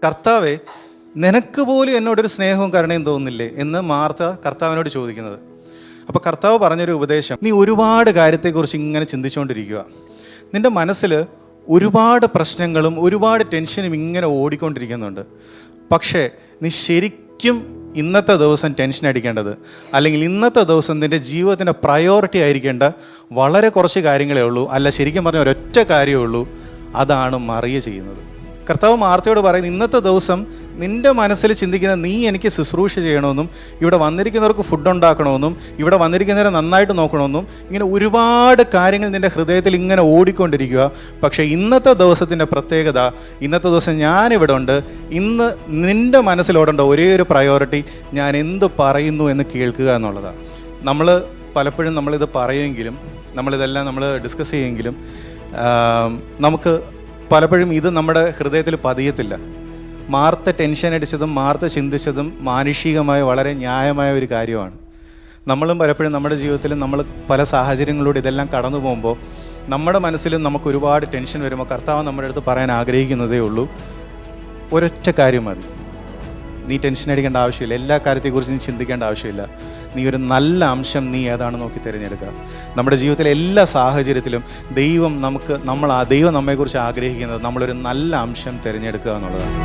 കർത്താവെ, നിനക്ക് പോലും എന്നോടൊരു സ്നേഹവും കരുണയും തോന്നുന്നില്ലേ എന്ന് മാർത്ത കർത്താവിനോട് ചോദിക്കുന്നത്. അപ്പോൾ കർത്താവ് പറഞ്ഞൊരു ഉപദേശം, നീ ഒരുപാട് കാര്യത്തെക്കുറിച്ച് ഇങ്ങനെ ചിന്തിച്ചുകൊണ്ടിരിക്കുക. നിൻ്റെ മനസ്സിൽ ഒരുപാട് പ്രശ്നങ്ങളും ഒരുപാട് ടെൻഷനും ഇങ്ങനെ ഓടിക്കൊണ്ടിരിക്കുന്നുണ്ട്. പക്ഷേ നീ ശരിക്കും ഇന്നത്തെ ദിവസം ടെൻഷൻ അടിക്കേണ്ടത്, അല്ലെങ്കിൽ ഇന്നത്തെ ദിവസം നിൻ്റെ ജീവിതത്തിൻ്റെ പ്രയോറിറ്റി ആയിരിക്കേണ്ട വളരെ കുറച്ച് കാര്യങ്ങളേ ഉള്ളൂ. അല്ല, ശരിക്കും പറഞ്ഞാൽ ഒരൊറ്റ കാര്യമേ ഉള്ളൂ. അതാണ് മറിയ ചെയ്യുന്നത്. കർത്താവ് മാർത്തയോട് പറയുന്നത്, ഇന്നത്തെ ദിവസം നിൻ്റെ മനസ്സിൽ ചിന്തിക്കുന്ന നീ എനിക്ക് ശുശ്രൂഷ ചെയ്യണമെന്നും ഇവിടെ വന്നിരിക്കുന്നവർക്ക് ഫുഡ് ഉണ്ടാക്കണമെന്നും ഇവിടെ വന്നിരിക്കുന്നവരെ നന്നായിട്ട് നോക്കണമെന്നും ഇങ്ങനെ ഒരുപാട് കാര്യങ്ങൾ നിൻ്റെ ഹൃദയത്തിൽ ഇങ്ങനെ ഓടിക്കൊണ്ടിരിക്കുക. പക്ഷേ ഇന്നത്തെ ദിവസത്തിൻ്റെ പ്രത്യേകത, ഇന്നത്തെ ദിവസം ഞാനിവിടെ ഉണ്ട്. ഇന്ന് നിൻ്റെ മനസ്സിലോടേണ്ട ഒരേ ഒരു പ്രയോറിറ്റി ഞാൻ എന്ത് പറയുന്നു എന്ന് കേൾക്കുക എന്നുള്ളതാണ്. നമ്മൾ പലപ്പോഴും നമ്മളിത് പറയുമെങ്കിലും നമ്മളിതെല്ലാം നമ്മൾ ഡിസ്കസ് ചെയ്യുമെങ്കിലും നമുക്ക് പലപ്പോഴും ഇത് നമ്മുടെ ഹൃദയത്തിൽ പതിയത്തില്ല. മാർത്ത ടെൻഷൻ അടിച്ചതും മാർത്ത ചിന്തിച്ചതും മാനുഷികമായ വളരെ ന്യായമായ ഒരു കാര്യമാണ്. നമ്മളും പലപ്പോഴും നമ്മുടെ ജീവിതത്തിൽ നമ്മൾ പല സാഹചര്യങ്ങളിലൂടെ ഇതെല്ലാം കടന്നു പോകുമ്പോൾ നമ്മുടെ മനസ്സിലും നമുക്ക് ഒരുപാട് ടെൻഷൻ വരുമ്പോൾ കർത്താവ് നമ്മുടെ അടുത്ത് പറയാൻ ആഗ്രഹിക്കുന്നതേ ഉള്ളൂ, ഒരൊറ്റ കാര്യം മതി. നീ ടെൻഷൻ അടിക്കേണ്ട ആവശ്യമില്ല, എല്ലാ കാര്യത്തെക്കുറിച്ച് നീ ചിന്തിക്കേണ്ട ആവശ്യമില്ല. നീ ഒരു നല്ല അംശം നീ ഏതാണെന്ന് നോക്കി തിരഞ്ഞെടുക്കുക. നമ്മുടെ ജീവിതത്തിലെ എല്ലാ സാഹചര്യത്തിലും ദൈവം നമ്മെക്കുറിച്ച് ആഗ്രഹിക്കുന്നത് നമ്മളൊരു നല്ല അംശം തിരഞ്ഞെടുക്കുക എന്നുള്ളതാണ്.